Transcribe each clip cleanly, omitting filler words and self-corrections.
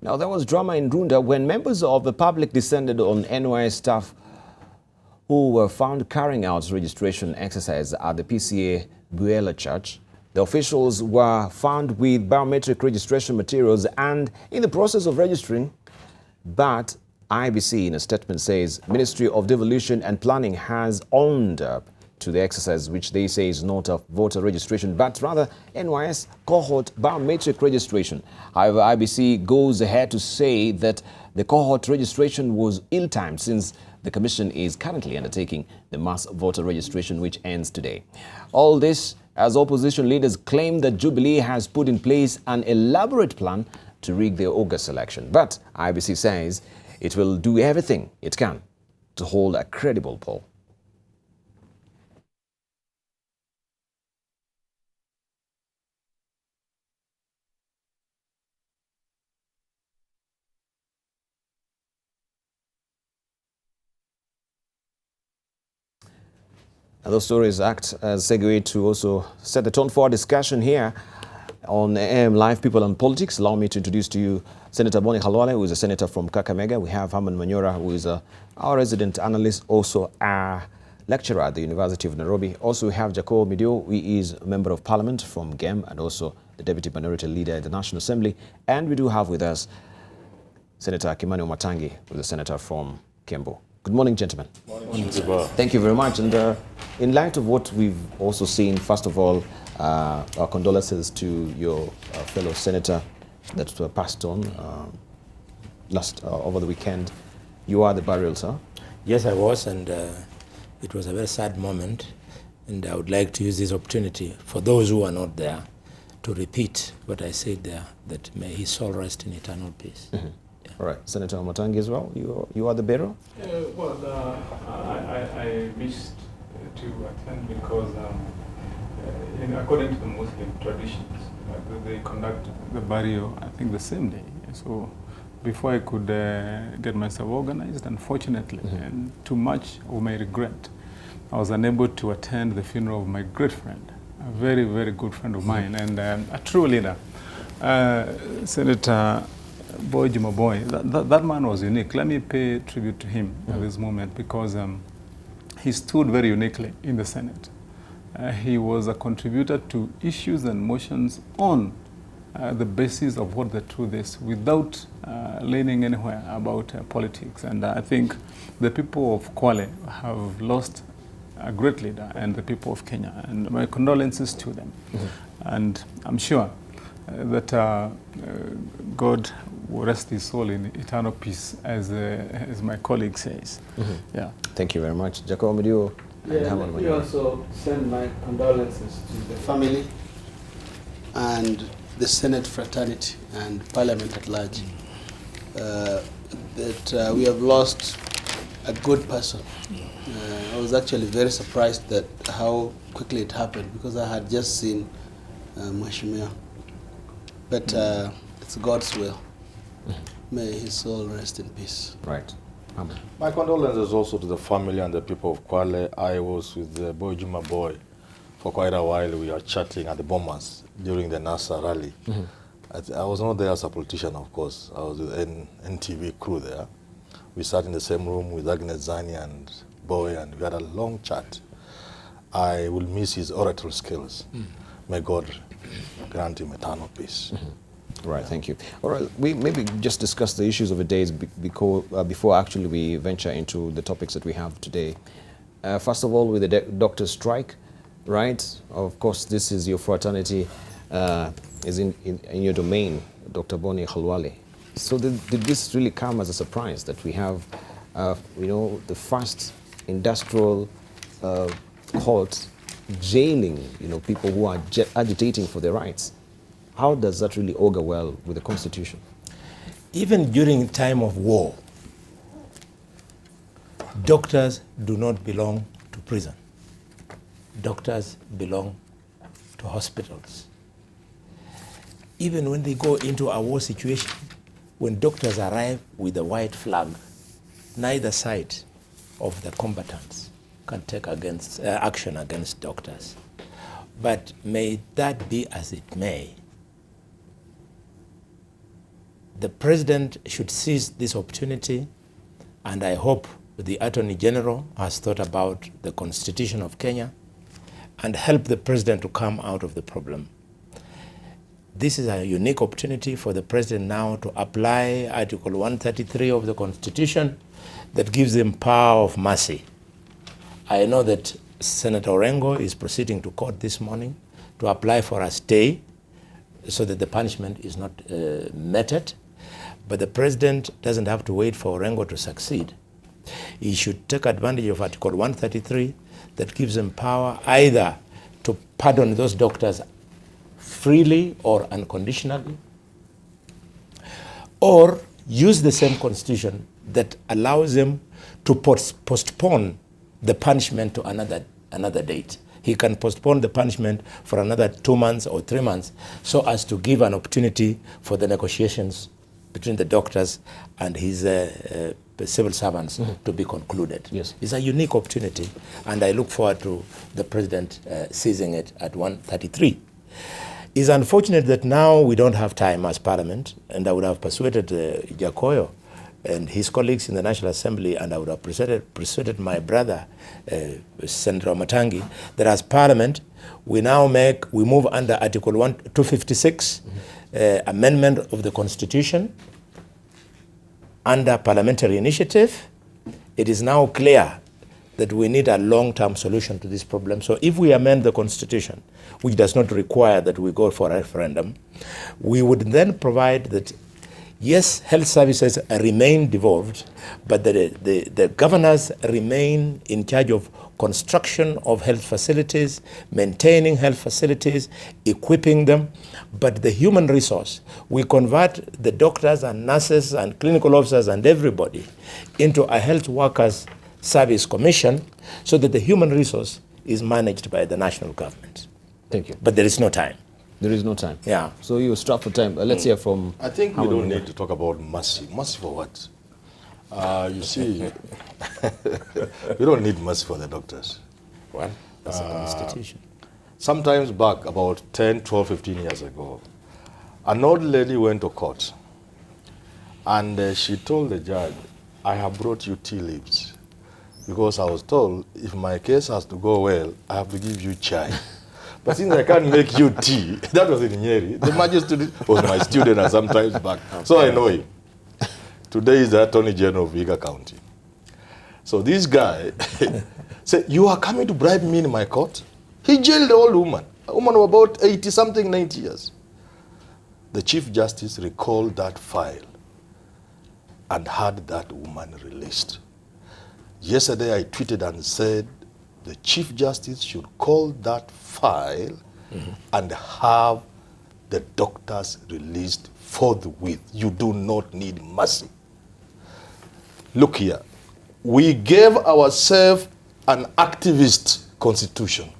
Now, there was drama in Runda when members of the public descended on NYS staff who were found carrying out registration exercise at the PCA Buela Church. The officials were found with biometric registration materials and in the process of registering, but IBC in a statement says Ministry of Devolution and Planning has owned up to the exercise, which they say is not a voter registration, but rather NYS cohort biometric registration. However, IBC goes ahead to say that the cohort registration was ill-timed since the Commission is currently undertaking the mass voter registration, which ends today. All this as opposition leaders claim that Jubilee has put in place an elaborate plan to rig the August election. But IBC says it will do everything it can to hold a credible poll. And those stories act as a segue to also set the tone for our discussion here on AM Live People and Politics. Allow me to introduce to you Senator Boni Khalwale, who is a senator from Kakamega. We have Herman Manyora, who is our resident analyst, also a lecturer at the University of Nairobi. Also, we have Jakoyo, Midiwo, who is a member of parliament from GEM and also the deputy minority leader at the National Assembly. And we do have with us Senator Kimani Wamatangi, who is a senator from Kiambu. Good morning, gentlemen. Morning. Thank you very much. And in light of what we've also seen, first of all, our condolences to your fellow senator that were passed on over the weekend. You are the burial, sir? Yes, I was, and it was a very sad moment. And I would like to use this opportunity for those who are not there to repeat what I said there, that may his soul rest in eternal peace. Mm-hmm. All right, Senator Wamatangi as well. You are the bearer. I missed to attend because, according to the Muslim traditions, they conduct the burial, I think, the same day. So, before I could get myself organized, unfortunately, and to much of my regret, I was unable to attend the funeral of my great friend, a very, very good friend of mine, and a true leader, Senator Boy. That man was unique. Let me pay tribute to him at this moment because he stood very uniquely in the Senate. He was a contributor to issues and motions on the basis of what the truth is without leaning anywhere about politics. And I think the people of Kwale have lost a great leader, and the people of Kenya. And my condolences to them. And I'm sure that God will rest his soul in eternal peace, as my colleague says. Yeah. Thank you very much. Jakoyo, Midiwo, and Herman We Manyora. also send my condolences to the family and the Senate fraternity and Parliament at large. That we have lost a good person. I was actually very surprised that how quickly it happened because I had just seen Mheshimiwa. But it's God's will. May his soul rest in peace. Right. Amen. My condolences also to the family and the people of Kwale. I was with the Boy for quite a while. We were chatting at the Bombers during the NASA rally. I was not there as a politician, of course. I was with NTV crew there. We sat in the same room with Agnes Zani and Boy, and we had a long chat. I will miss his oratory skills. May God grant him eternal peace. Right, thank you. All right, we maybe just discuss the issues of the days before actually we venture into the topics that we have today. First of all, with the doctor's strike, right? Of course, this is your fraternity, is in your domain, Dr. Boni Khalwale. So did this really come as a surprise that we have, the first industrial court jailing, people who are agitating for their rights? How does that really augur well with the Constitution? Even during time of war, doctors do not belong to prison. Doctors belong to hospitals. Even when they go into a war situation, when doctors arrive with a white flag, neither side of the combatants can take action against doctors. But may that be as it may, the president should seize this opportunity, and I hope the Attorney General has thought about the Constitution of Kenya and help the president to come out of the problem. This is a unique opportunity for the president now to apply Article 133 of the Constitution that gives him power of mercy. I know that Senator Orengo is proceeding to court this morning to apply for a stay so that the punishment is not meted. But the president doesn't have to wait for Orengo to succeed. He should take advantage of Article 133 that gives him power either to pardon those doctors freely or unconditionally, or use the same constitution that allows him to postpone the punishment to another date. He can postpone the punishment for another 2 months or 3 months so as to give an opportunity for the negotiations between the doctors and his civil servants to be concluded. Yes. It's a unique opportunity, and I look forward to the president seizing it at 133. It's unfortunate that now we don't have time as parliament, and I would have persuaded Jakoyo and his colleagues in the National Assembly, and I would have persuaded my brother, Senator Wamatangi, that as parliament, we move under Article 256, amendment of the Constitution, under parliamentary initiative. It is now clear that we need a long-term solution to this problem. So if we amend the Constitution, which does not require that we go for a referendum, we would then provide that, yes, health services remain devolved, but the governors remain in charge of construction of health facilities, maintaining health facilities, equipping them, but the human resource, we convert the doctors and nurses and clinical officers and everybody into a health workers service commission so that the human resource is managed by the national government. Thank you. But there is no time. There is no time. Yeah. So you're strapped for time. Let's hear from... I think we don't need to talk about mercy. Mercy for what? You see, we don't need mercy for the doctors. Well, that's the Constitution. Sometimes back, about 10, 12, 15 years ago, an old lady went to court, and she told the judge, I have brought you tea leaves, because I was told if my case has to go well, I have to give you chai. But since I can't make you tea, that was in Nyeri. The magistrate was my student and sometimes back. Okay. So I know him. Today is the Attorney General of Vihiga County. So this guy said, you are coming to bribe me in my court? He jailed the old woman, a woman of about 80-something, 90 years. The Chief Justice recalled that file and had that woman released. Yesterday I tweeted and said, the Chief Justice should call that file and have the doctors released forthwith. You do not need mercy. Look here, we gave ourselves an activist constitution.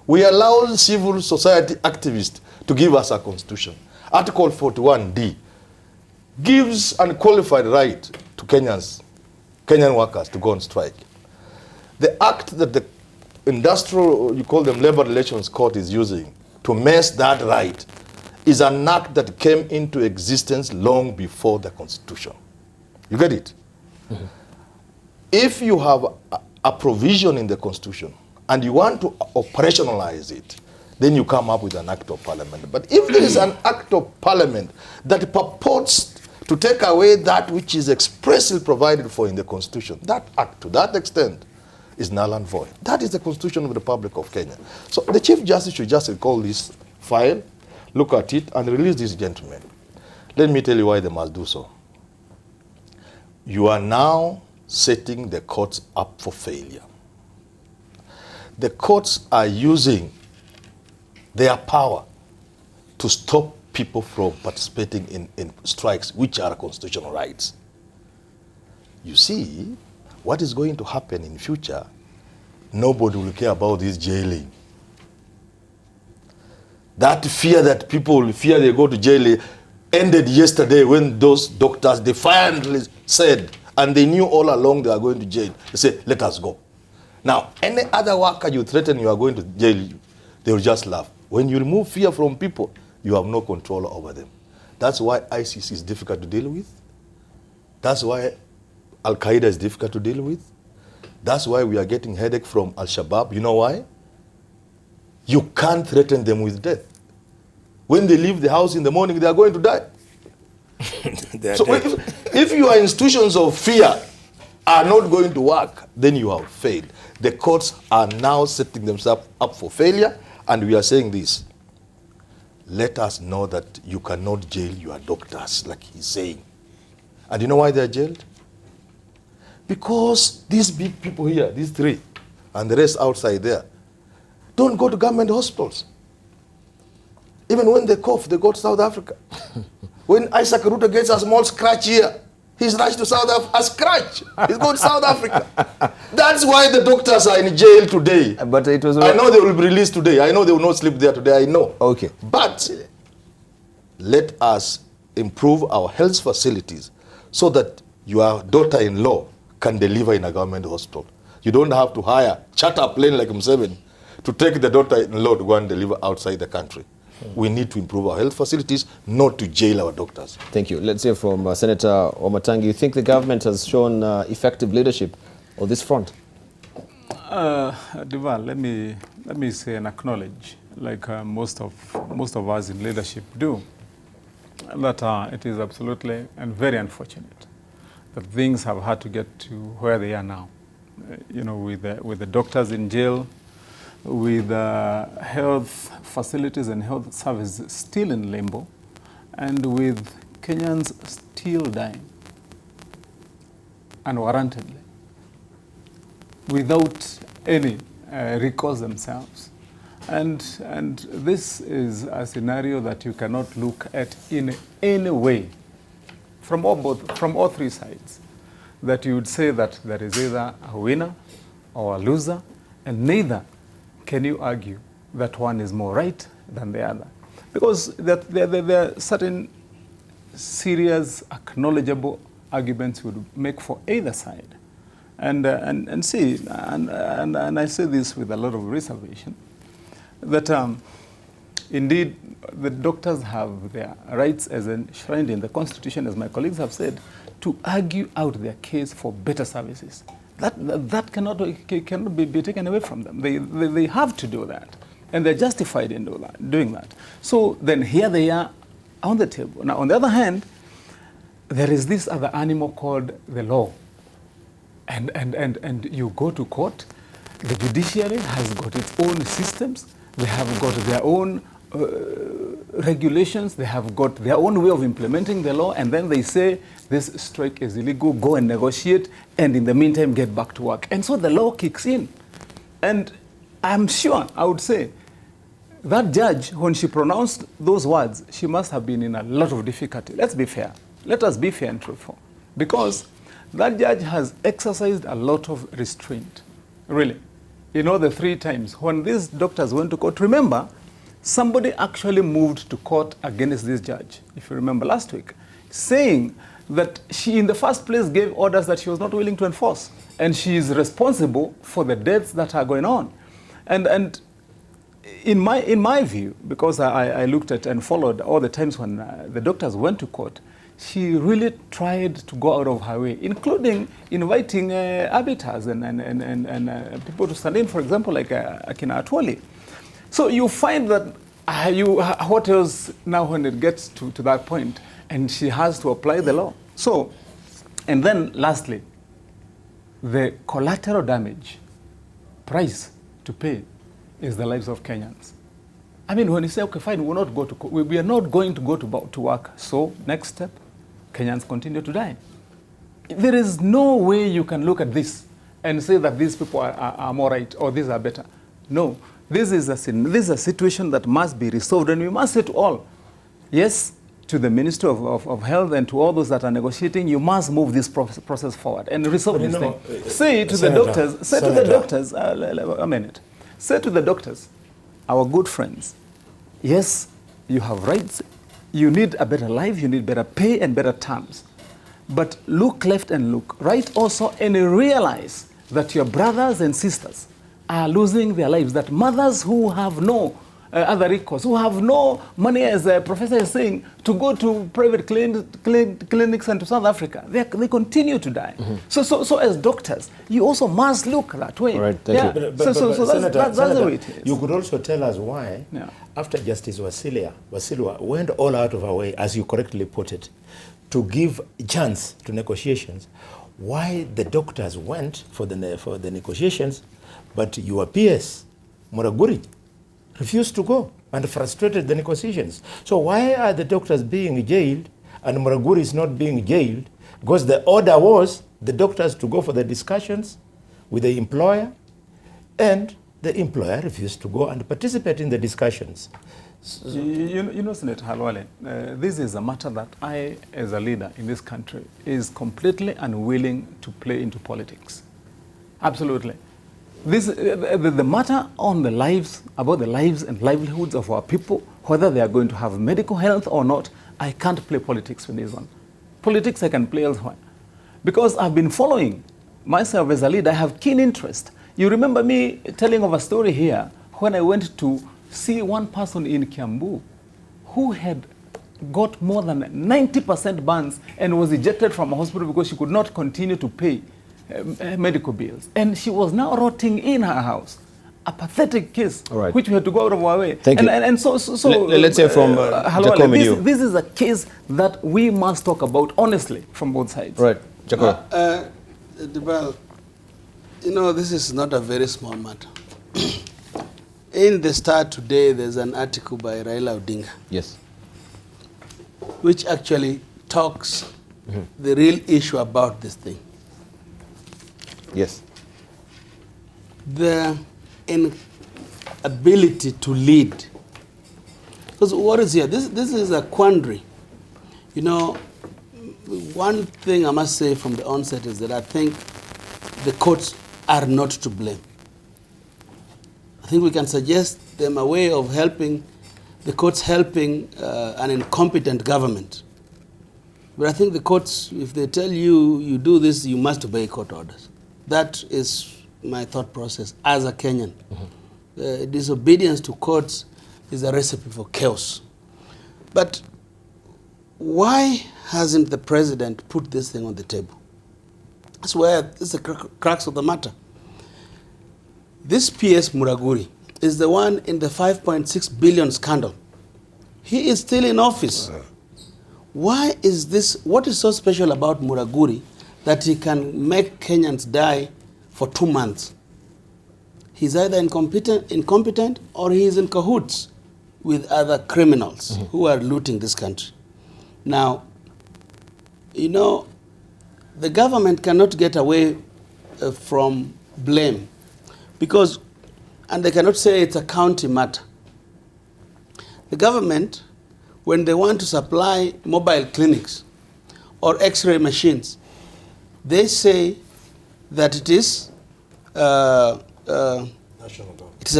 We allowed civil society activists to give us a constitution. Article 41D gives unqualified right to Kenyan workers to go on strike. The act that the industrial, you call them labor relations court, is using to mess that right is an act that came into existence long before the Constitution. You get it? If you have a provision in the Constitution and you want to operationalize it, then you come up with an act of parliament. But if there is an act of parliament that purports to take away that which is expressly provided for in the Constitution, that act, to that extent, is null and void. That is the Constitution of the Republic of Kenya. So the Chief Justice should just recall this file, look at it, and release these gentlemen. Let me tell you why they must do so. You are now setting the courts up for failure. The courts are using their power to stop people from participating in strikes, which are constitutional rights. You see, what is going to happen in future, nobody will care about this jailing. That fear that people will fear they go to jail ended yesterday when those doctors defiantly said, and they knew all along they are going to jail, they said, let us go. Now, any other worker you threaten you are going to jail, they will just laugh. When you remove fear from people, you have no control over them. That's why ISIS is difficult to deal with. That's why Al-Qaeda is difficult to deal with. That's why we are getting headache from Al-Shabaab. You know why? You can't threaten them with death. When they leave the house in the morning, they are going to die. So if your institutions of fear are not going to work, then you have failed. The courts are now setting themselves up for failure, and we are saying this. Let us know that you cannot jail your doctors, like he's saying. And you know why they are jailed? Because these big people here, these three, and the rest outside there, don't go to government hospitals. Even when they cough, they go to South Africa. When Isaac Ruto gets a small scratch here, he's rushed to South Africa. A scratch. He's going to South Africa. That's why the doctors are in jail today. But it was. I know they will be released today. I know they will not sleep there today. I know. Okay. But let us improve our health facilities so that your daughter-in-law can deliver in a government hospital. You don't have to hire, charter a plane like M7 to take the daughter-in-law to go and deliver outside the country. We need to improve our health facilities, not to jail our doctors. Thank you. Let's hear from Senator Wamatangi. You think the government has shown effective leadership on this front? Debarl, let me say and acknowledge, like most of us in leadership do, that it is absolutely and very unfortunate that things have had to get to where they are now. You know, with the doctors in jail, with health facilities and health services still in limbo, and with Kenyans still dying unwarrantedly, without any recourse themselves. And this is a scenario that you cannot look at in any way from all three sides, that you would say that there is either a winner or a loser, and neither can you argue that one is more right than the other. Because there are certain serious, acknowledgeable arguments would make for either side. And I say this with a lot of reservation, that indeed the doctors have their rights as enshrined in the Constitution, as my colleagues have said, to argue out their case for better services. That cannot be taken away from them. They have to do that, and they're justified in doing that. So then here they are on the table. Now, on the other hand, there is this other animal called the law. And you go to court, the judiciary has got its own systems, they have got their own regulations, they have got their own way of implementing the law, and then they say this strike is illegal, go and negotiate, and in the meantime get back to work. And so the law kicks in. And I'm sure, I would say, that judge, when she pronounced those words, she must have been in a lot of difficulty. Let's be fair. Let us be fair and truthful. Because that judge has exercised a lot of restraint, really. You know, the 3 times when these doctors went to court, remember, somebody actually moved to court against this judge, if you remember last week, saying that she in the first place gave orders that she was not willing to enforce, and she is responsible for the deaths that are going on. And in my view, because I looked at and followed all the times when the doctors went to court, she really tried to go out of her way, including inviting arbiters and people to stand in, for example, like Akina Atwoli. So you find that what else now when it gets to that point, and she has to apply the law. So, and then lastly, the collateral damage price to pay is the lives of Kenyans. I mean, when you say, okay, fine, we are not going to go to work. So next step, Kenyans continue to die. There is no way you can look at this and say that these people are more right or these are better. No. This is a situation that must be resolved, and we must say to all, yes, to the Ministry of Health and to all those that are negotiating, you must move this process forward and resolve this thing. Say to the doctors, a minute. Say to the doctors, our good friends, yes, you have rights, you need a better life, you need better pay and better terms. But look left and look right also, and realize that your brothers and sisters are losing their lives, that mothers who have no other recourse, who have no money, as the professor is saying, to go to private clinics and to South Africa. They continue to die. So as doctors, you also must look that way. Right, thank you. So that's the way it is. You could also tell us why, after Justice Wasilwa went all out of her way, as you correctly put it, to give chance to negotiations, why the doctors went for the negotiations, but your PS, Muraguri, refused to go and frustrated the negotiations. So why are the doctors being jailed and Muraguri is not being jailed? Because the order was the doctors to go for the discussions with the employer, and the employer refused to go and participate in the discussions. So, you know, Senator Khalwale, this is a matter that I, as a leader in this country, is completely unwilling to play into politics. Absolutely. This, the matter on the lives, about the lives and livelihoods of our people, whether they are going to have medical health or not, I can't play politics with this one. Politics I can play elsewhere. Because I've been following myself as a leader, I have keen interest. You remember me telling of a story here when I went to see one person in Kiambu who had got more than 90% burns and was ejected from a hospital because she could not continue to pay medical bills. And she was now rotting in her house. A pathetic case, which we had to go out of our way. Thank you. And so let's say from Jakoyo, this is a case that we must talk about honestly from both sides. Right, Jakoyo. Debarl, you know, this is not a very small matter. In the Star today, there's an article by Raila Odinga. Yes. Which actually talks the real issue about this thing. Yes. The inability to lead. Because what is here? This is a quandary. You know, one thing I must say from the onset is that I think the courts are not to blame. I think we can suggest them a way of helping, the courts helping an incompetent government. But I think the courts, if they tell you, you do this, you must obey court orders. That is my thought process as a Kenyan. Disobedience to courts is a recipe for chaos. But why hasn't the president put this thing on the table? That's where it's the crux of the matter. This PS Muraguri is the one in the 5.6 billion scandal. He is still in office. Why is this? What is so special about Muraguri that he can make Kenyans die for 2 months? He's either incompetent or he is in cahoots with other criminals who are looting this country. Now, you know, the government cannot get away from blame because, and they cannot say it's a county matter. The government, when they want to supply mobile clinics or x-ray machines, they say that it is a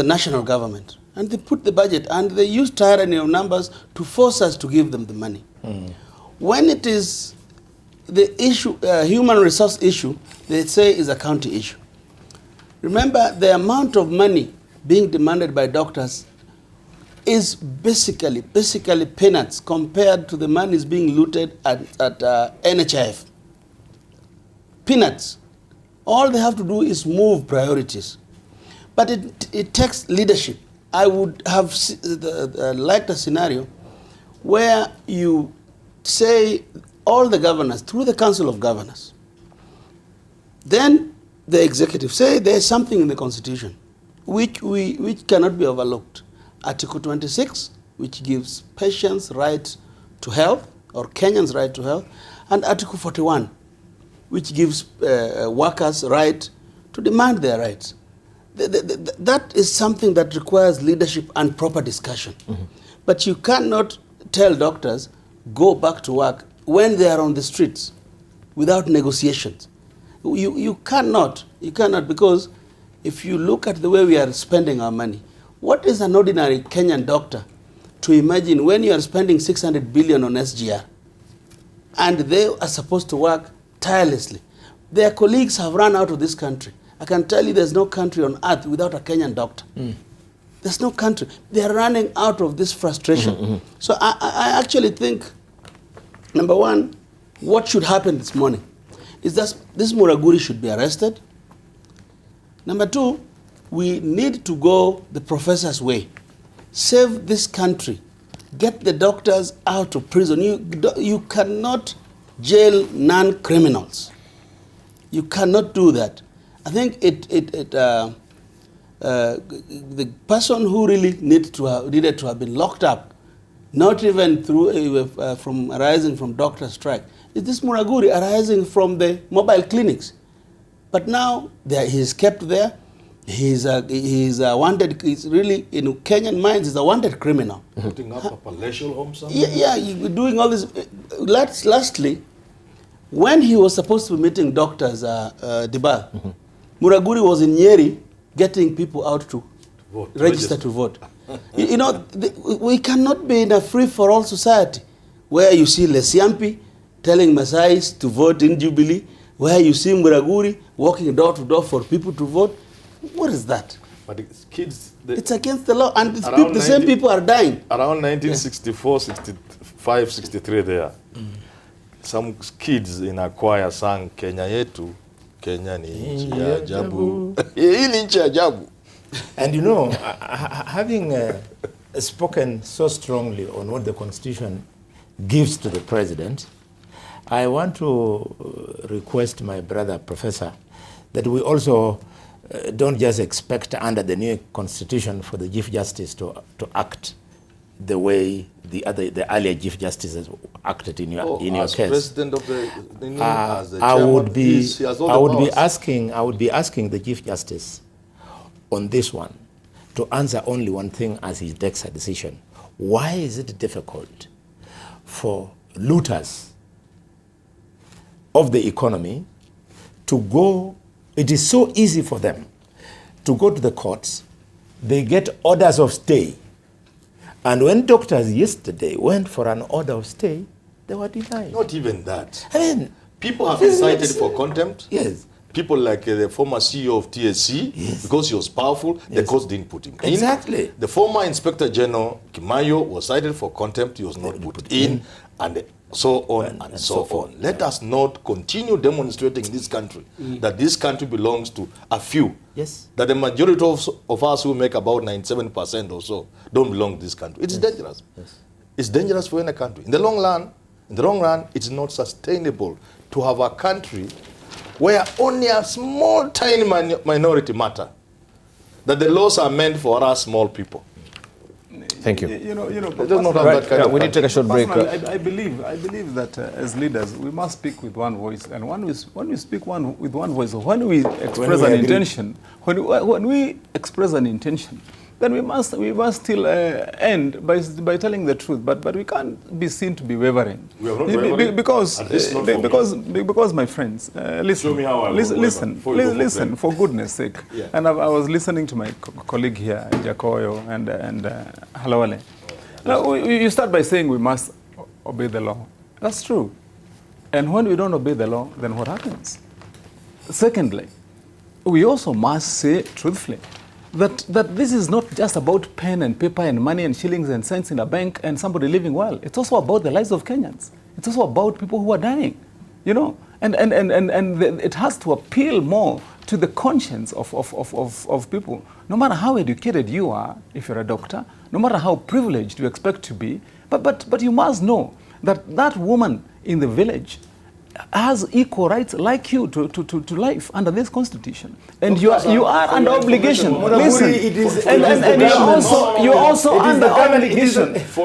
national government. And they put the budget and they use tyranny of numbers to force us to give them the money. When it is the issue, human resource issue, they say is a county issue. Remember, the amount of money being demanded by doctors is basically peanuts compared to the money is being looted at NHIF. Peanuts. All they have to do is move priorities. But it takes leadership. I would have liked a scenario where you say all the governors, through the Council of Governors, then the executive say there's something in the Constitution which cannot be overlooked. Article 26, which gives patients right to health, or Kenyans right to health, and Article 41, which gives workers right to demand their rights. That is something that requires leadership and proper discussion. But you cannot tell doctors, go back to work when they are on the streets without negotiations. You cannot, because if you look at the way we are spending our money, what is an ordinary Kenyan doctor to imagine when you are spending 600 billion on SGR and they are supposed to work tirelessly? Their colleagues have run out of this country. I can tell you there's no country on earth without a Kenyan doctor. There's no country. They're running out of this frustration. So I actually think, number one, what should happen this morning is that this Muraguri should be arrested. Number two, we need to go the professor's way. Save this country. Get the doctors out of prison. You cannot jail non-criminals. You cannot do that. I think the person who really needed to have been locked up, not even through arising from doctor strike, is this Muraguri arising from the mobile clinics. But now he's kept there. He's wanted. He's really, in Kenyan minds, he's a wanted criminal. Putting up a palatial home somewhere? Yeah, you're doing all this. Lastly, when he was supposed to be meeting doctors, Debarl, Muraguri was in Nyeri getting people out to register to vote. You know, we cannot be in a free-for-all society where you see Lesiampi telling Masais to vote in Jubilee, where you see Muraguri walking door to door for people to vote. What is that? But it's kids... It's against the law, and the same people are dying. Around 1964, 65, 63 there, some kids in a choir sang Kenya yetu, Kenya ni nchi ya ajabu. Hii ni nchi ya ajabu. And you know, having spoken so strongly on what the Constitution gives to the President, I want to request my brother, Professor, that we also don't just expect under the new Constitution for the Chief Justice to act the way the earlier Chief Justices acted in your case. President of the I would be asking the Chief Justice on this one to answer only one thing as he takes a decision. Why is it difficult for looters of the economy to go? It is so easy for them to go to the courts. They get orders of stay. And when doctors yesterday went for an order of stay, they were denied. Not even that. I mean, people have been cited for contempt. Yes. People like the former CEO of TSC, yes, because he was powerful, yes, the courts didn't put him in. Exactly. The former Inspector General, Kimani, was cited for contempt, he was not put in, and so on and so on. Let us not continue demonstrating in this country that this country belongs to a few. Yes. That the majority of us who make about 97% or so don't belong to this country. It's dangerous. Yes. It's dangerous for any country. In the long run, it's not sustainable to have a country where only a small, tiny minority matter. That the laws are meant for us small people. Thank you. You know, we need to take a short break. I believe that as leaders we must speak with one voice, and when we speak with one voice, when we express an intention, when we express an intention, then we must still end by telling the truth. But we can't be seen to be wavering. We are not wavering. Because my friends, listen, for goodness sake. Yeah. And I was listening to my colleague here, Jakoyo and Khalwale. Now, you start by saying we must obey the law. That's true. And when we don't obey the law, then what happens? Secondly, we also must say truthfully that this is not just about pen and paper and money and shillings and cents in a bank and somebody living well. It's also about the lives of Kenyans. It's also about people who are dying, you know. And it has to appeal more to the conscience of people. No matter how educated you are, if you're a doctor, no matter how privileged you expect to be, but you must know that woman in the village has equal rights like you to life under this constitution, and you are under obligation. Listen, and you also under obligation. It is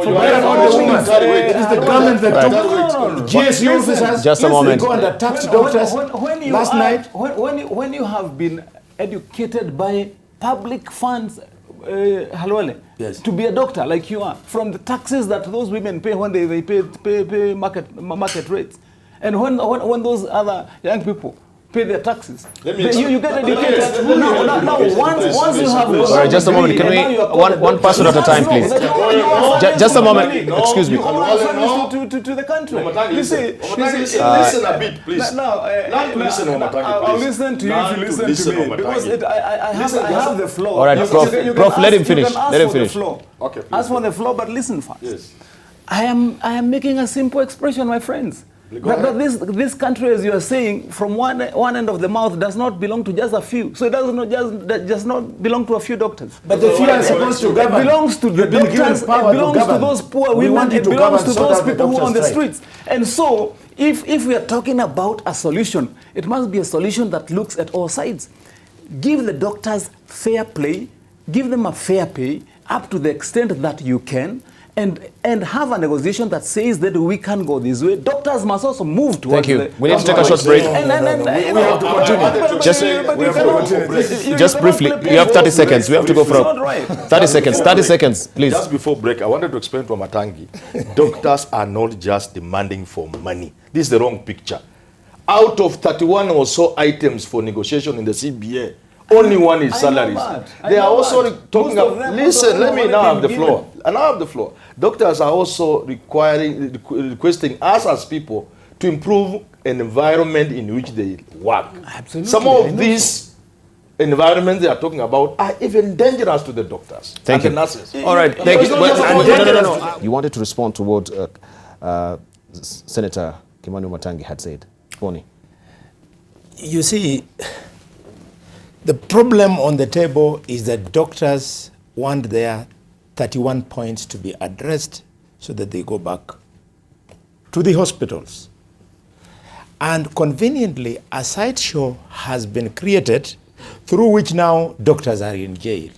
the government that took GSU officers. Just a moment. Go and attack doctors last night. When you have been educated by public funds, Khalwale, yes, to be a doctor like you are, from the taxes that those women pay when they pay market rates. And when those other young people pay their taxes. You get educated. Now, once you have... All right, just a moment. Can we... One person at a time, please. Just a moment. Excuse me. You are to the country. Listen a bit, please. I'll listen to you if you listen to me. Because I have the floor. All right, Prof, let him finish. Let him finish. Okay, ask for the floor, but listen first. Yes. I am making a simple expression, my friends. But this country, as you are saying, from one end of the mouth does not belong to just a few. So it does not belong to a few doctors. But the few are supposed to govern. It belongs to the doctors, it belongs to those poor women, it belongs to those people who are on the streets. And so, if we are talking about a solution, it must be a solution that looks at all sides. Give the doctors fair play, give them a fair pay up to the extent that you can, and have a negotiation that says that we can go this way. Doctors must also move towards... Thank you. We need to take a short break. We have to continue. Just briefly, you have 30 seconds. We have to go for 30 seconds. 30 seconds, please. Just before break, I wanted to explain to Wamatangi, doctors are not just demanding for money. This is the wrong picture. Out of 31 or so items for negotiation in the CBA, only one is salaries. They are also talking about... Listen, let me now have the floor. And I have the floor. Doctors are also requesting us as people to improve an environment in which they work. Absolutely. Some of these environments they are talking about are even dangerous to the doctors and the nurses. All right, thank you. No. You wanted to respond to what Senator Kimani Wamatangi had said. Boni. You see, the problem on the table is that doctors want their 31 points to be addressed so that they go back to the hospitals. And conveniently, a sideshow has been created through which now doctors are in jail.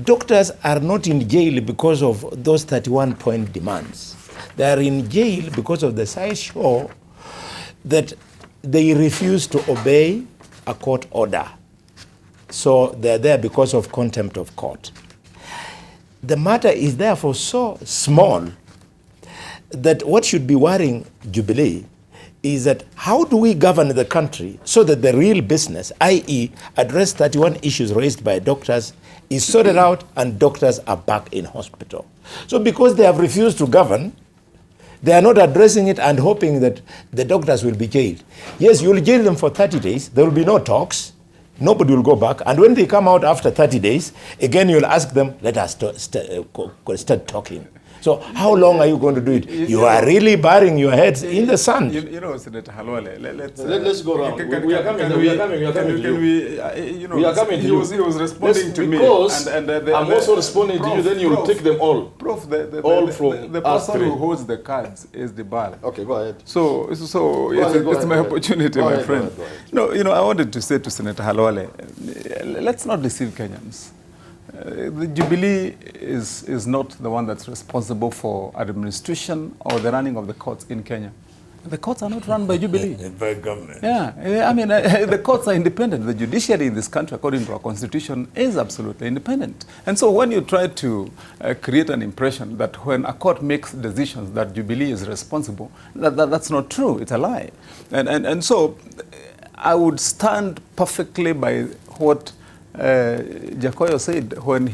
Doctors are not in jail because of those 31-point demands. They are in jail because of the sideshow that they refuse to obey a court order. So they're there because of contempt of court. The matter is therefore so small that what should be worrying Jubilee is that how do we govern the country so that the real business, i.e. address 31 issues raised by doctors, is sorted out and doctors are back in hospital. So because they have refused to govern, they are not addressing it and hoping that the doctors will be jailed. Yes, you will jail them for 30 days. There will be no talks. Nobody will go back. And when they come out after 30 days, again, you'll ask them, let us start talking. So how long are you going to do it? You are really burying your heads in the sand. You know, Senator Khalwale, let's go around. We are coming to you. We are coming to you. He was responding to me. Because I'm also responding to you, then you'll take them all. Prof, the us person three. who holds the cards is Debarl. Okay, go ahead. So it's my opportunity, my friend. Go ahead. I wanted to say to Senator Khalwale, let's not deceive Kenyans. The Jubilee is not the one that's responsible for administration or the running of the courts in Kenya. The courts are not run by Jubilee. By government. Yeah, I mean, the courts are independent. The judiciary in this country, according to our constitution, is absolutely independent. And so when you try to create an impression that when a court makes decisions that Jubilee is responsible, that's not true. It's a lie. And so I would stand perfectly by what Jakoyo said when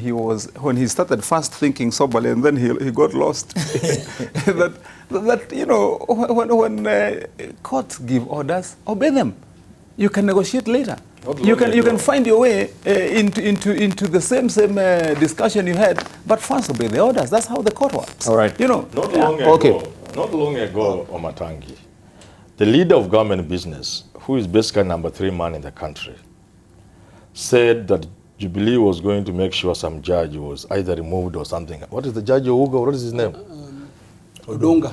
he started first thinking soberly and then he got lost. When courts give orders, obey them. You can negotiate later. You can find your way into the same discussion you had, but first obey the orders. That's how the court works. All right. Not long ago, Wamatangi, the leader of government business, who is basically number 3 man in the country, said that Jubilee was going to make sure some judge was either removed or something. What is the judge Ouga? What is his name? Odunga.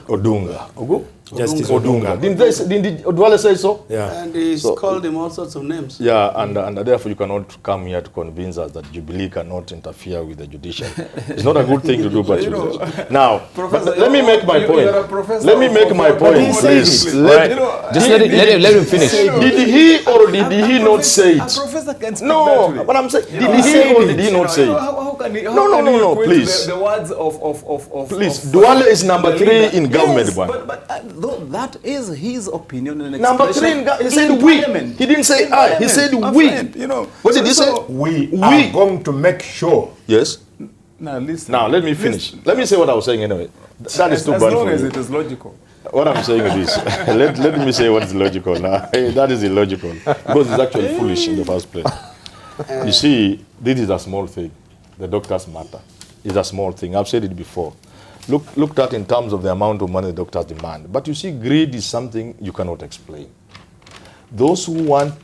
Justice Odunga. Didn't Odwale say so? Yeah. And he's called him all sorts of names. Yeah, and therefore you cannot come here to convince us that Jubilee cannot interfere with the judiciary. It's not a good thing to do, but now, let me make my point. Let me make my point, please. Just let him finish. Did he or did he not say it? A professor can speak No, that way. but I'm saying, did he or did he not say it? How can he No, equate please. The words of Please, Duale is number 3 in government. Yes, but that is his opinion and Number three, he said we. He didn't say I. He said we. You know, what did he say? We are going to make sure. Yes. Now listen. Now let me finish. Let me say what I was saying anyway. That is too bad for you. As long as it is logical. What I'm saying is this. let me say what is logical now. That is illogical because it's actually foolish in the first place. You see, this is a small thing. The doctors matter. It's a small thing. I've said it before. Looked at in terms of the amount of money the doctors demand. But you see, greed is something you cannot explain. Those who want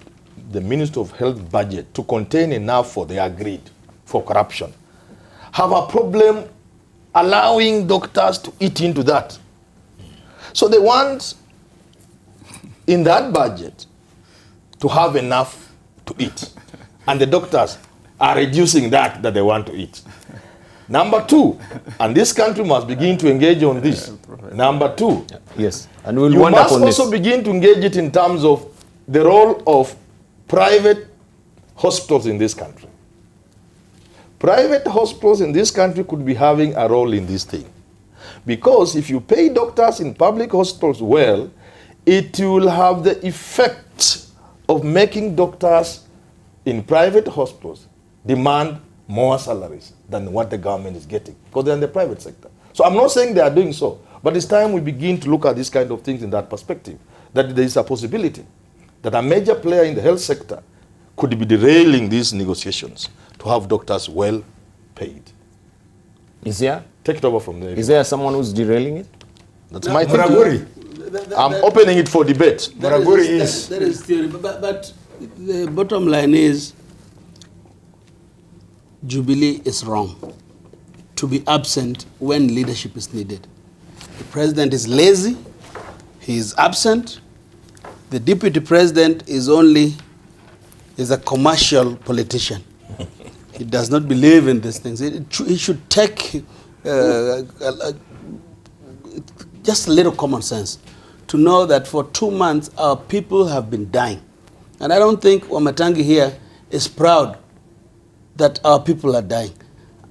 the Ministry of Health budget to contain enough for their greed, for corruption, have a problem allowing doctors to eat into that. So they want, in that budget, to have enough to eat. And the doctors are reducing that they want to eat. Number two, and this country must begin to engage on this. Number two, yes, and we'll you wind up must on also this. begin to engage it in terms of the role of private hospitals in this country. Private hospitals in this country could be having a role in this thing. Because if you pay doctors in public hospitals well, it will have the effect of making doctors in private hospitals demand more salaries than what the government is getting, because they're in the private sector. So I'm not saying they are doing so, but it's time we begin to look at these kind of things in that perspective, that there is a possibility that a major player in the health sector could be derailing these negotiations to have doctors well paid. Is there? Take it over from there. Is there someone who's derailing it? That's my Muraguri. I'm opening it for debate. Muraguri is. That is theory, but the bottom line is Jubilee is wrong to be absent when leadership is needed. The president is lazy, he is absent. The deputy president is a commercial politician. He does not believe in these things. He should take just a little common sense to know that for 2 months our people have been dying. And I don't think Wamatangi here is proud that our people are dying.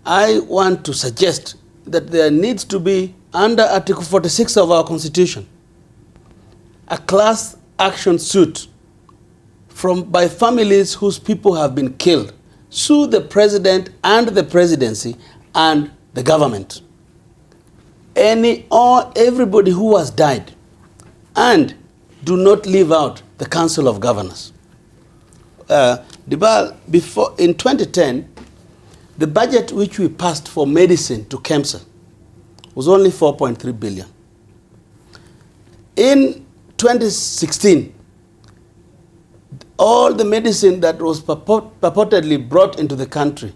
I want to suggest that there needs to be, under Article 46 of our Constitution, a class action suit by families whose people have been killed. Sue the president and the presidency and the government. Everybody who has died, and do not leave out the Council of Governors. Debarl, in 2010, the budget which we passed for medicine to KEMSA was only 4.3 billion. In 2016, all the medicine that was purportedly brought into the country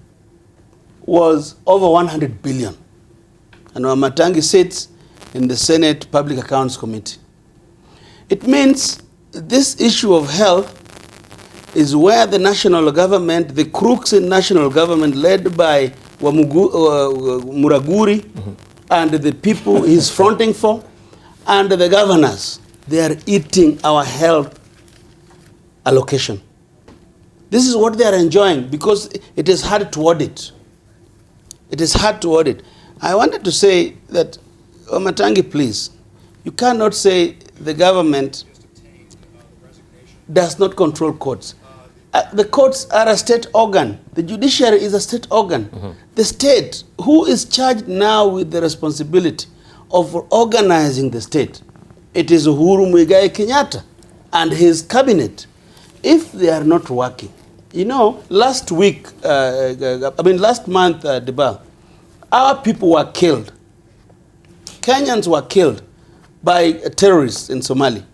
was over 100 billion. And Wamatangi sits in the Senate Public Accounts Committee. It means this issue of health is where the national government, the crooks in national government led by Muraguri and the people he's fronting for, and the governors, they are eating our health allocation. This is what they are enjoying because it is hard to audit. It is hard to audit. I wanted to say that, Wamatangi, please, you cannot say the government does not control courts. The courts are a state organ. The judiciary is a state organ. The state, who is charged now with the responsibility of organizing the state, it is Uhuru Muigai Kenyatta and his cabinet. If they are not working, you know, last month, Debarl, our people were killed. Kenyans were killed by terrorists in Somalia.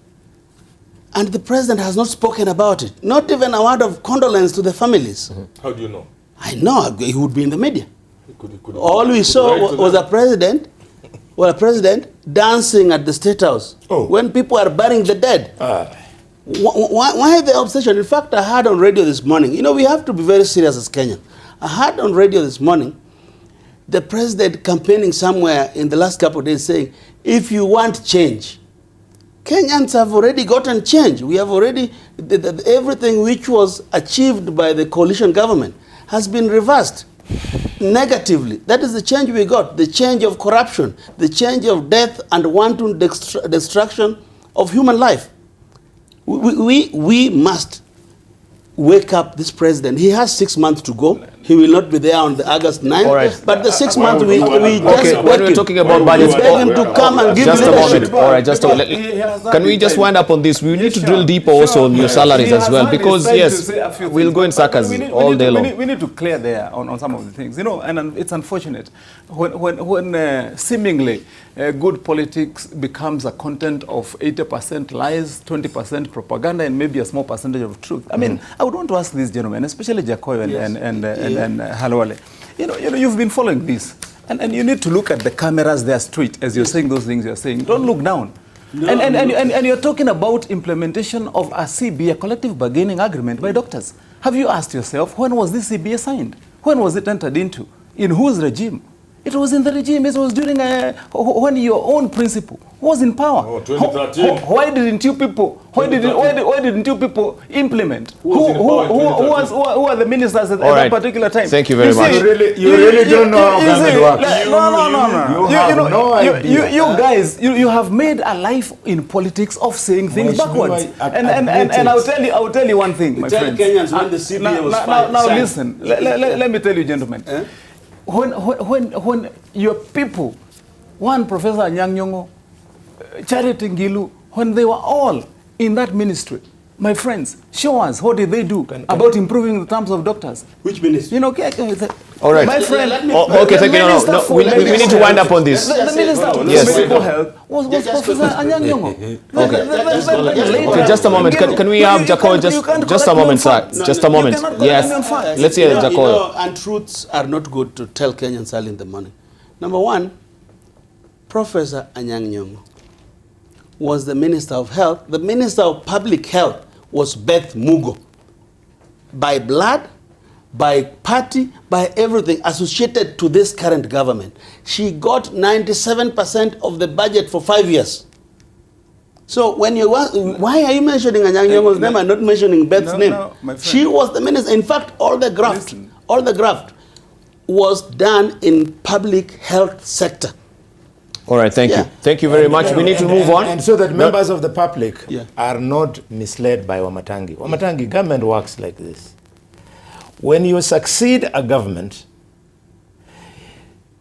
And the president has not spoken about it. Not even a word of condolence to the families. How do you know? I know, he would be in the media. All we saw was a president dancing at the State House when people are burying the dead. Why the obsession? In fact, I heard on radio this morning, you know, we have to be very serious as Kenyans. I heard on radio this morning the president campaigning somewhere in the last couple of days saying, if you want change, Kenyans have already gotten change. We have already, everything which was achieved by the coalition government has been reversed. negatively. That is the change we got, the change of corruption, the change of death and wanton destruction of human life. We must wake up this president. He has 6 months to go. He will not be there on the August 9th. All right. But the 6 months we just when we're talking about budgets, beg him to come and give just a leadership. moment. All right, just a moment. Can we just wind up on this? We need to drill deeper also on your salaries as well, because yes, we'll go in circles all day long. We need to clear there on some of the things, you know, and it's unfortunate when seemingly good politics becomes a content of 80% lies, 20% propaganda, and maybe a small percentage of truth. I mean, I would want to ask these gentlemen, especially Jakoyo and Khalwale, you know, you've been following this, and you need to look at the cameras there straight as you're saying those things you're saying. Don't look down. No, and you're talking about implementation of a CBA, a collective bargaining agreement by doctors. Have you asked yourself, when was this CBA signed? When was it entered into? In whose regime? It was in the regime. It was during when your own principal was in power. Oh, 2013. Why didn't you people? Why didn't you people implement? Who are the ministers at that particular time? Thank you very much. You really don't know how government works. No. You guys, you have made a life in politics of saying things backwards. And I'll tell you one thing, my friends. Kenyans when the CBA was now listen. Let me tell you, gentlemen. When your people, one Professor Anyang' Nyong'o, Charity Ngilu, when they were all in that ministry, my friends, show us what did they do about improving the terms of doctors? Which ministry? You know, all right. My friend, okay, thank you. No. We need to wind up on this. The minister of medical health was Professor Anyang' Nyong'o. Okay, just a moment. Can we have Jakoyo just a moment, sir? Just a moment. Yes. Let's hear Jakoyo. Untruths are not good to tell Kenyans early in the morning. Number one, Professor Anyang' Nyong'o was the Minister of Health. The Minister of Public Health was Beth Mugo. By blood, by party, by everything associated to this current government. She got 97% of the budget for 5 years. So when you why are you mentioning Anyang' Nyong'o's name and not mentioning Beth's name? My friend. She was the minister. In fact, all the graft was done in public health sector. All right, thank you. Thank you very much. We need to move on. And so that members of the public are not misled by Wamatangi. Wamatangi, government works like this. When you succeed a government,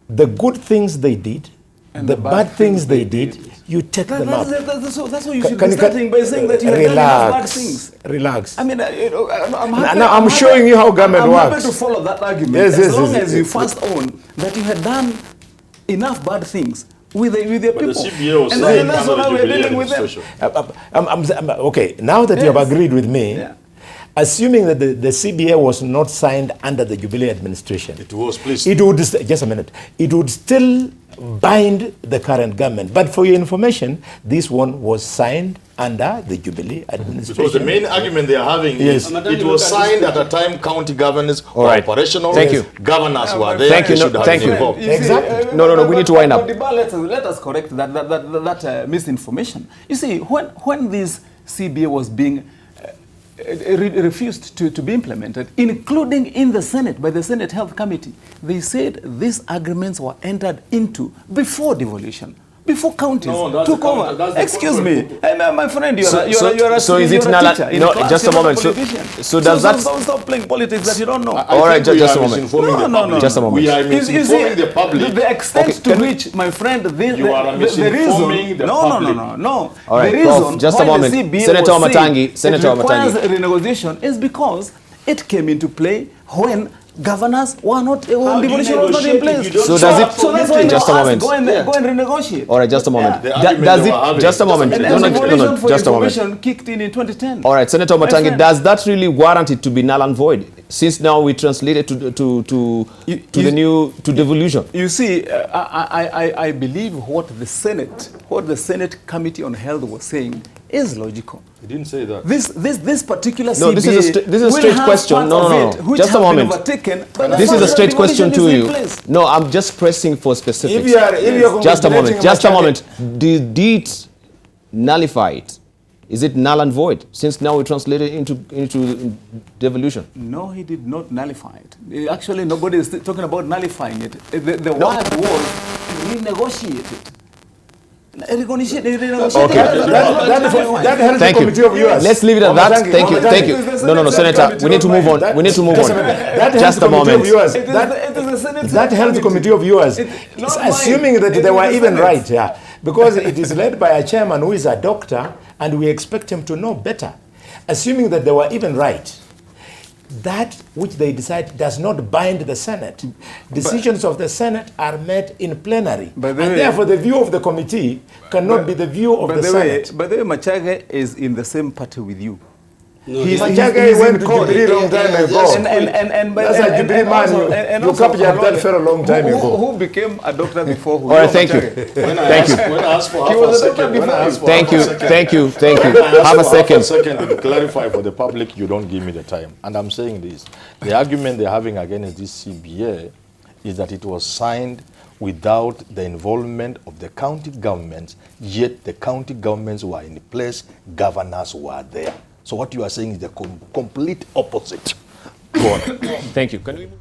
the good things they did, and the bad things they did, you take them up. That's what you should be starting by saying that you have done bad things. Relax. I mean, I'm showing you how government works. I'm happy to follow that argument as long as you first own that you had done enough bad things with their people. The CBA was and that's what we're dealing with them. Okay, now that you have agreed with me, assuming that the CBA was not signed under the Jubilee administration, it was, please. It would, just a minute, it would still bind the current government. But for your information, this one was signed under the Jubilee administration. Because the main argument they are having is it was signed at a time county governors or operational governors were there. Thank you. Exactly. No, we need to wind up. Let us correct that misinformation. You see, when this CBA was being refused to be implemented, including in the Senate, by the Senate Health Committee, they said these agreements were entered into before devolution, before counties took over. Excuse me, my friend, you're a teacher. No, just a moment. So does that stop playing politics that you don't know? All right, just a moment. No. Just a moment. We are misinforming the public. The extent to which, my friend, the reason. No. All right, the reason just a moment. Senator Wamatangi. It requires renegotiation is because it came into play when governors were not, devolution was not in place. So does it? So that's why just a moment. Go and renegotiate. All right, just a moment. Does it? Just a moment. No, just a moment. Kicked in 2010. All right, Senator Wamatangi, does that really warrant it to be null and void? Since now we translate it to the new devolution. You see, I believe what the Senate Committee on Health was saying is logical. He didn't say that. This particular CBA. No, this is a straight question. No. Just a moment. This is a straight question to you. No, I'm just pressing for specifics. If you are just a moment. Did it nullify it? Is it null and void since now we translate it into devolution? No, he did not nullify it. Actually, nobody is talking about nullifying it. The word was renegotiated. Okay. That helps the committee of yours. Let's leave it at that. Thank you. Thank you. No, Senator. We need to move on. We need to move on. Just a moment. That health committee of yours, assuming that they were even right, yeah, because it is led by a chairman who is a doctor, and we expect him to know better. Assuming that they were even right, that which they decide does not bind the Senate. Decisions of the Senate are made in plenary. And therefore, the view of the committee cannot be the view of the Senate. But the way Machage is in the same party with you. No, Machage went to Jubilee long time ago. That's a Jubilee man. You captured that fellow long time ago. Who became a doctor before? All right, thank you. Thank you. When I asked for half a second, Thank you. Have a second. To clarify for the public, you don't give me the time. And I'm saying this. The argument they're having against this CBA is that it was signed without the involvement of the county governments, yet the county governments were in place, governors were there. So what you are saying is the complete opposite. Go on. Thank you. Can we move?